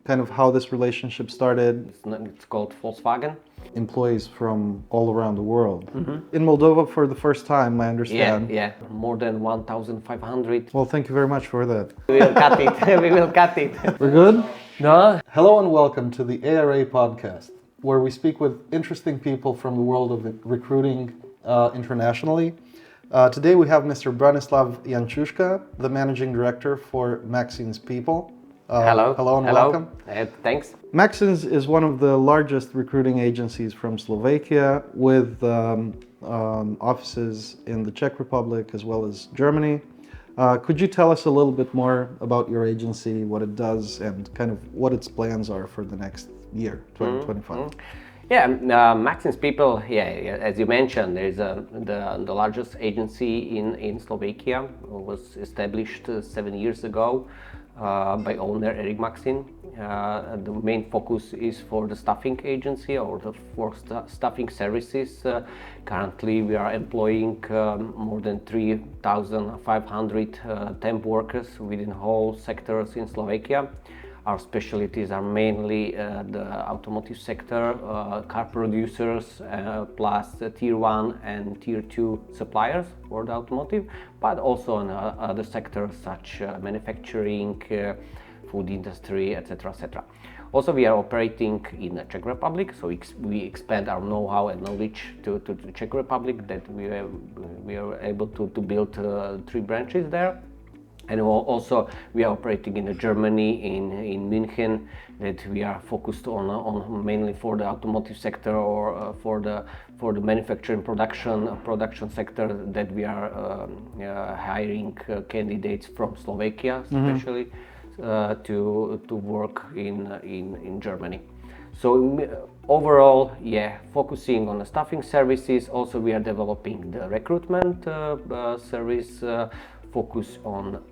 kind of how this relationship started. It's called Volkswagen. Employees from all around the world. In Moldova for the first time, I understand. Yeah, more than 1,500. Well, thank you very much for that. We will cut it. We will cut it. We're good? No? Hello and welcome to the ARA podcast, where we speak with interesting people from the world of recruiting internationally. Today we have Mr. Branislav Jančuška, the Managing Director for MAXINS People. Hello. Hello and welcome. Thanks. MAXINS is one of the largest recruiting agencies from Slovakia, with offices in the Czech Republic as well as Germany. Could you tell us a little bit more about your agency, what it does, and kind of what its plans are for the next year, 2025? Yeah, MAXINS People, as you mentioned, there is the largest agency in Slovakia. It was established 7 years ago by owner Eric Maxin. The main focus is for the staffing agency or for staffing services. Currently we are employing more than 3,500 temp workers within whole sectors in Slovakia. Our specialties are mainly the automotive sector, car producers, plus tier 1 and tier 2 suppliers for the automotive, but also in other sectors such manufacturing, food industry, etc. etc. Also, we are operating in the Czech Republic, so we expand our know-how and knowledge to the Czech Republic, that we are able to build 3 branches there. And also we are operating in Germany, in München, that we are focused on mainly for the automotive sector or for the manufacturing production sector, that we are hiring candidates from Slovakia, especially to work in Germany. So overall, focusing on the staffing services. Also, we are developing the recruitment service. Focus on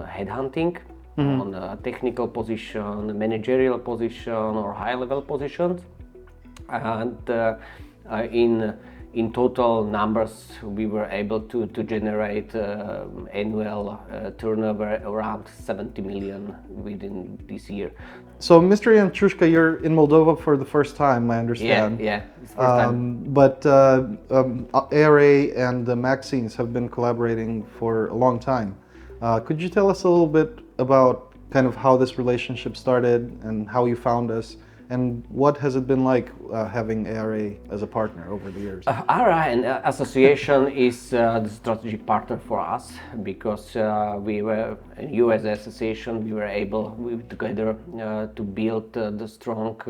headhunting, on a technical position, managerial position, or high-level positions. And in total numbers, we were able to generate annual turnover around 70 million within this year. So, Mr. Jančuška, you're in Moldova for the first time, I understand. Yeah, it's the first time. But ARA and the MAXINS have been collaborating for a long time. Could you tell us a little bit about kind of how this relationship started and how you found us? And what has it been like having ARA as a partner over the years? ARA and association is the strategic partner for us, because we were, you as an association, we were able together to build the strong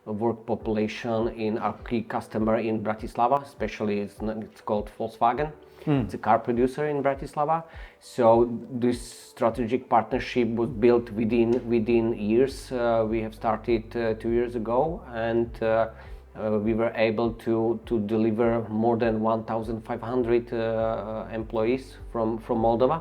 work population in our key customer in Bratislava, especially it's called Volkswagen. It's a car producer in Bratislava. So this strategic partnership was built within years. We have started 2 years ago, and we were able to deliver more than 1,500 employees from Moldova.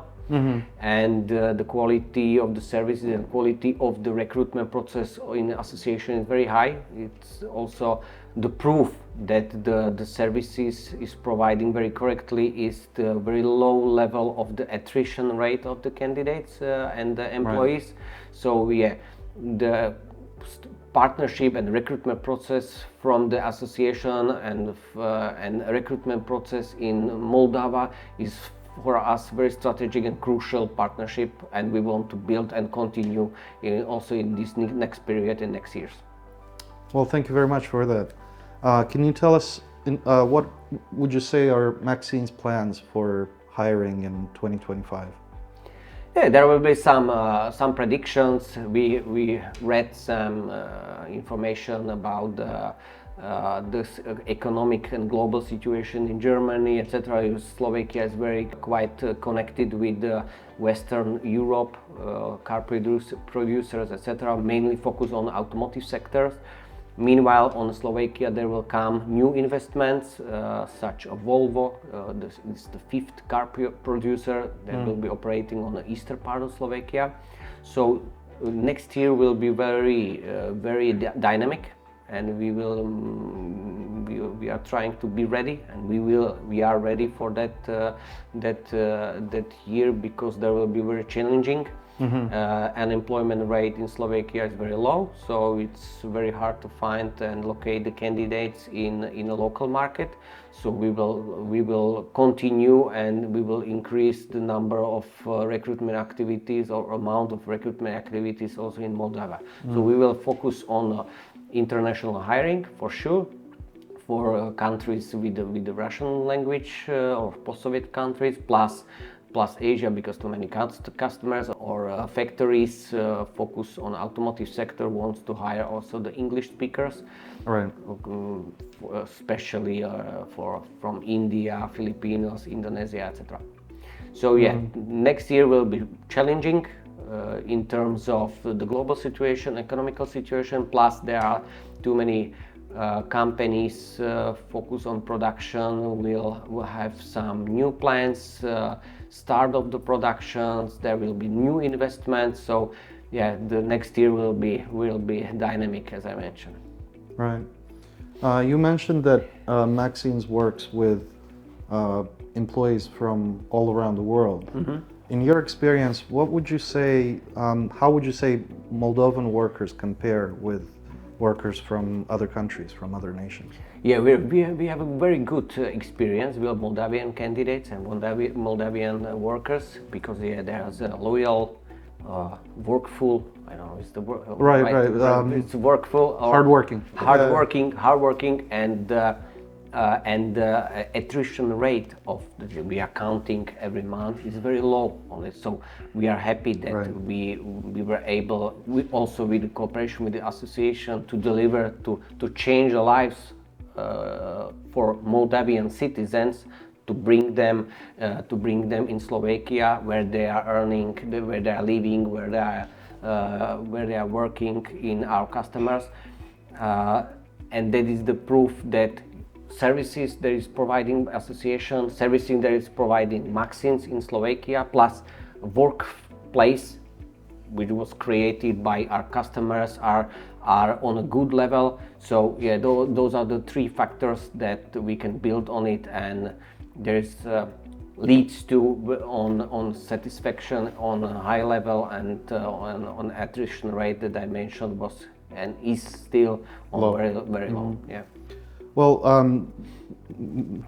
And the quality of the services and quality of the recruitment process in the association is very high. It's also the proof that the services is providing very correctly is the very low level of the attrition rate of the candidates and the employees. Right. So the partnership and recruitment process from the association and recruitment process in Moldova is for us very strategic and crucial partnership, and we want to build and continue also in this next period and next years. Well, thank you very much for that. Can you tell us what would you say are MAXIN's plans for hiring in 2025? Yeah, there will be some predictions. We read some information about this economic and global situation in Germany, etc. Slovakia is very quite connected with Western Europe, car producers, etc. Mainly focus on automotive sectors. Meanwhile, on Slovakia, there will come new investments, such as Volvo. This is the 5th car producer that will be operating on the eastern part of Slovakia. So next year will be very dynamic, and we will we are trying to be ready, and we are ready for that year, because there will be very challenging. Unemployment rate in Slovakia is very low, so it's very hard to find and locate the candidates in a local market. So we will continue, and we will increase the number of recruitment activities or amount of recruitment activities also in Moldova. So we will focus on international hiring for sure, for countries with the Russian language or post-Soviet countries, plus Asia, because too many customers or factories focus on automotive sector wants to hire also the English speakers, Right. especially from India, Filipinos, Indonesia, etc. So yeah, next year will be challenging in terms of the global situation, economical situation, plus there are too many companies focus on production. We'll have some new plans, start of the productions, there will be new investments. So yeah, the next year will be dynamic, as I mentioned. Right. You mentioned that MAXINS works with employees from all around the world. In your experience, what would you say, how would you say Moldovan workers compare with workers from other countries, from other nations? Yeah, we have a very good experience with Moldavian candidates and Moldavian workers, because there's a loyal, workful. I don't know, is the word right? It's workful, or hardworking, and attrition rate of we are counting every month is very low on it. So we are happy that we were able, also with the cooperation with the association, to deliver to change the lives for Moldavian citizens, to bring them in Slovakia, where they are earning, where they are living, where they are working in our customers, and that is the proof that services there is providing association, servicing there is providing MAXINS in Slovakia, plus workplace which was created by our customers are on a good level. So yeah, those are the three factors that we can build on it, and there's leads to on satisfaction on a high level, and on attrition rate that I mentioned was and is still on low. very low. Yeah. Well,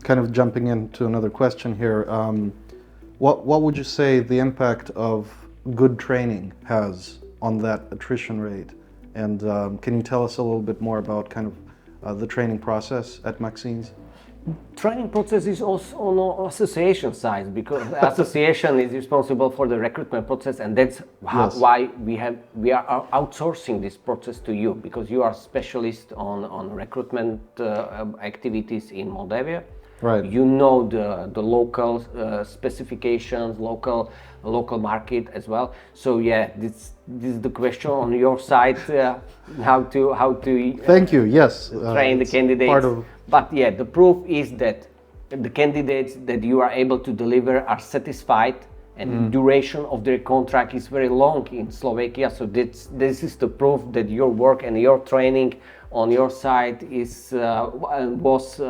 kind of jumping into another question here, what would you say the impact of good training has on that attrition rate? And can you tell us a little bit more about kind of the training process at MAXINS? Training process is also on association side, because the association is responsible for the recruitment process, and that's why we are outsourcing this process to you, because you are specialist on recruitment activities in Moldavia. Right. You know the local specifications, local market as well. So yeah, this is the question on your side, how to Thank you. Yes. Train the candidates. But yeah, the proof is that the candidates that you are able to deliver are satisfied, and the duration of their contract is very long in Slovakia. So this is the proof that your work and your training on your side was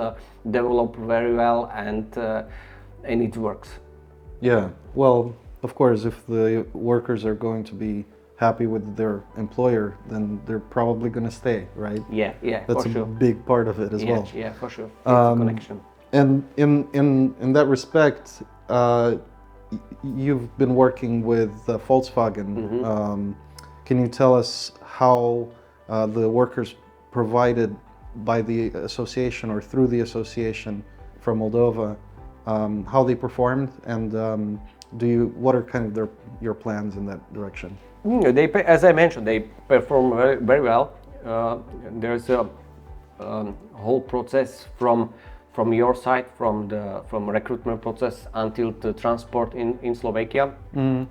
developed very well, and it works. Yeah. Well, of course, if the workers are going to be happy with their employer, then they're probably going to stay, right? Yeah, That's for sure. a big part of it as well. Yeah, for sure. It's a connection. And in that respect, you've been working with Volkswagen. Can you tell us how the workers provided by the association or through the association from Moldova, how they performed, and what are kind of your plans in that direction? As I mentioned, they perform very well. There's a whole process from your side, from recruitment process until the transport in Slovakia.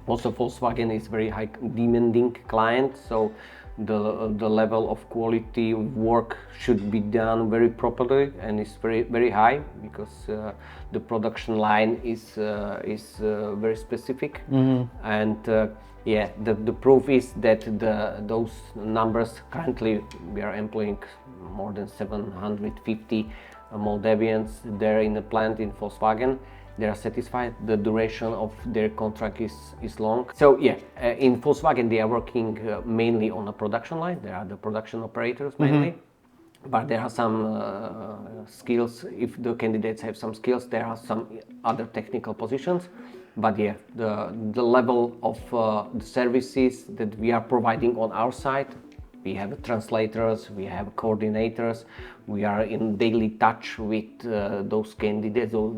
Also, Volkswagen is very high demanding client, so the level of quality of work should be done very properly, and it's very high because the production line is very specific. And yeah, the proof is that those numbers, currently we are employing more than 750 Moldavians there in the plant in Volkswagen. They are satisfied. The duration of their contract is long. So yeah, in Volkswagen they are working mainly on a production line. They are the production operators mainly. But there are some skills. If the candidates have some skills, there are some other technical positions. But yeah, the level of the services that we are providing on our side, we have translators, we have coordinators, we are in daily touch with those candidates, or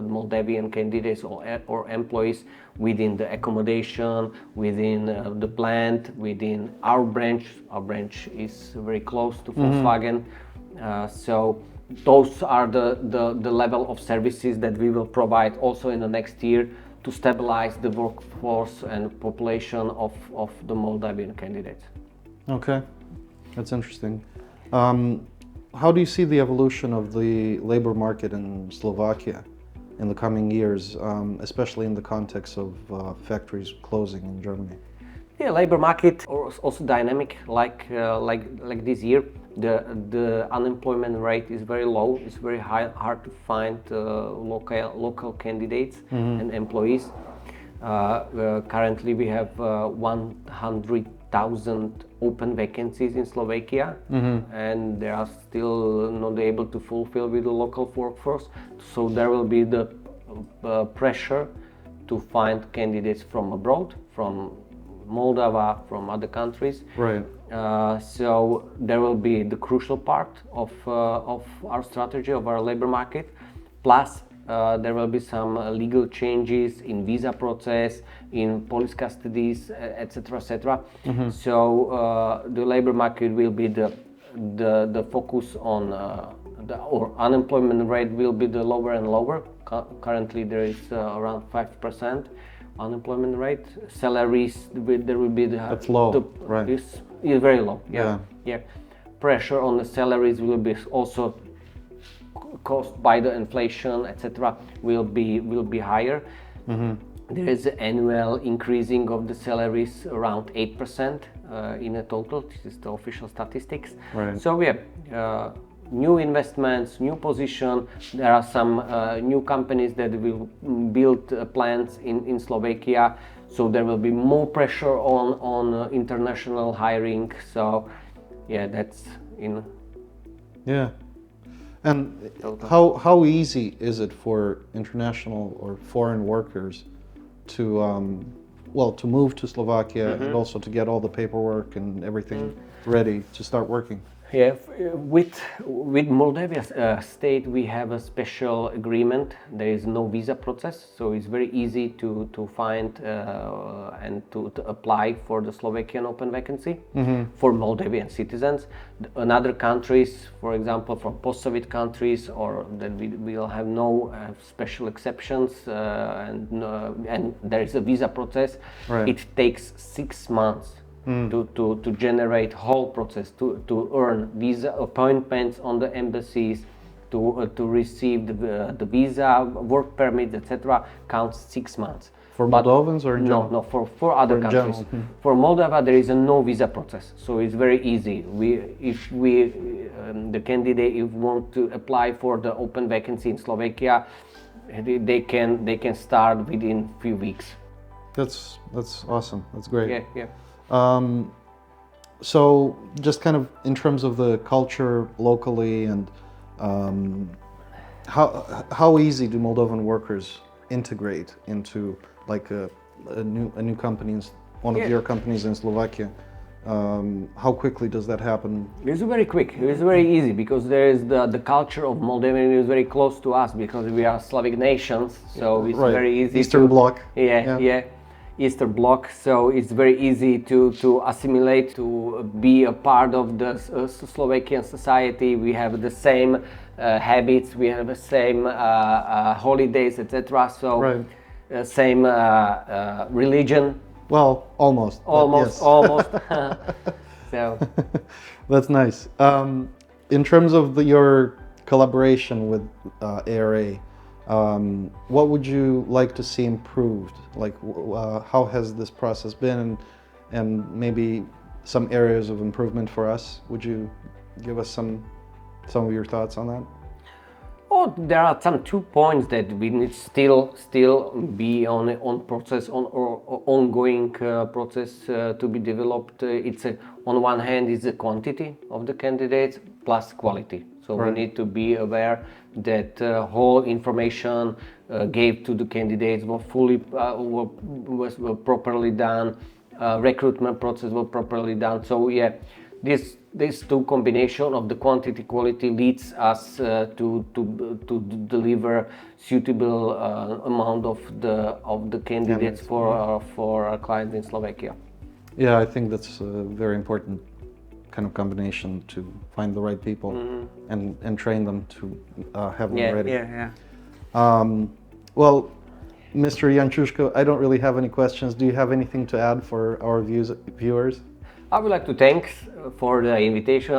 Moldavian candidates or employees within the accommodation, within the plant, within our branch. Our branch is very close to Volkswagen. So those are the level of services that we will provide also in the next year to stabilize the workforce and population of the Moldavian candidates. Okay, that's interesting. How do you see the evolution of the labor market in Slovakia in the coming years, especially in the context of factories closing in Germany? Yeah, labor market also dynamic like this year. The unemployment rate is very low. It's very hard to find local candidates and employees. Currently, we have 100,000 open vacancies in Slovakia, and they are still not able to fulfill with the local workforce. So there will be the pressure to find candidates from abroad, from Moldova, from other countries. Right. So there will be the crucial part of our strategy, of our labor market. Plus, there will be some legal changes in visa process, in police custodies, etc., etc. So the labor market will be the focus on or unemployment rate will be the lower and lower. Currently, there is around 5% unemployment rate. Salaries, there will be that's low, right? Is very low. Yeah. Pressure on the salaries will be also caused by the inflation, etc. will be higher. There is an annual increasing of the salaries around 8% in a total. This is the official statistics. Right. So we have new investments, new position. There are some new companies that will build plants in Slovakia. So there will be more pressure on international hiring. So yeah, that's in. Yeah. And how easy is it for international or foreign workers to to move to Slovakia and also to get all the paperwork and everything ready to start working? Yeah, with Moldavia state we have a special agreement. There is no visa process, so it's very easy to find and to apply for the Slovakian open vacancy for Moldavian citizens. In other countries, for example, from post-Soviet countries, or that we will have no special exceptions, and there is a visa process. Right. It takes 6 months. To generate whole process, to earn visa appointments on the embassies, to receive the visa, work permits, etc. counts 6 months. For Moldovans or in general? No, for other countries. For Moldova there is no visa process, so it's very easy. If the candidate want to apply for the open vacancy in Slovakia, they can start within few weeks. That's awesome. That's great. Yeah. So just kind of in terms of the culture locally, and how easy do Moldovan workers integrate into like a new company, one of your companies in Slovakia? How quickly does that happen? It's very quick. It's very easy because there is the culture of Moldavian is very close to us because we are Slavic nations, so it's very easy. Eastern Bloc. Yeah. Eastern Bloc, so it's very easy to assimilate, to be a part of the Slovakian society. We have the same habits, we have the same holidays, etc. So same religion. Well, almost. Almost. So That's nice. In terms of your collaboration with ARA, what would you like to see improved? Like, how has this process been, and maybe some areas of improvement for us? Would you give us some of your thoughts on that? oh, there are some 2 points that we need still be on process or ongoing process to be developed. It's on one hand is the quantity of the candidates plus quality. So Right. we need to be aware that whole information gave to the candidates were fully were properly done. Recruitment process was properly done. So yeah, these two combination of the quantity quality leads us to deliver suitable amount of the candidates for our clients in Slovakia. Yeah, I think that's a very important kind of combination to find the right people and train them to have them ready. Yeah. Well, Mr. Jančuška, I don't really have any questions. Do you have anything to add for our viewers? I would like to thank for the invitation.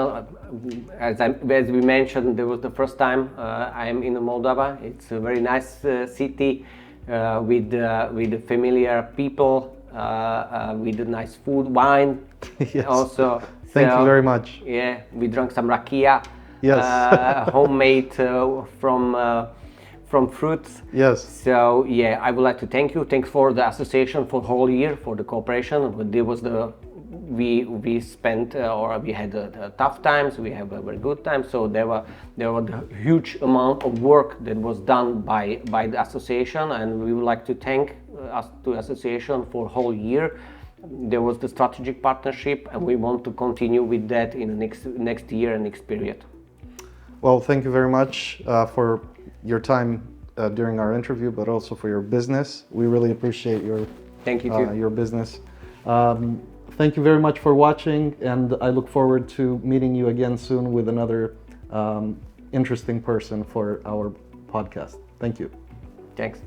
As we mentioned, there was the first time I am in Moldova. It's a very nice city with the familiar people, with the nice food, wine. Yes. Also, Thank you very much. Yeah, we drank some rakia. Yes. Homemade from fruits. Yes. So yeah, I would like to thank you. Thanks for the association for whole year for the cooperation. There was we spent or we had tough times. We have a very good time. So there were the huge amount of work that was done by the association, and we would like to thank the association for whole year. There was the strategic partnership, and we want to continue with that in the next year and next period. Well, thank you very much for your time during our interview, but also for your business. We really appreciate Thank you too. your business. Thank you very much for watching, and I look forward to meeting you again soon with another interesting person for our podcast. Thank you. Thanks.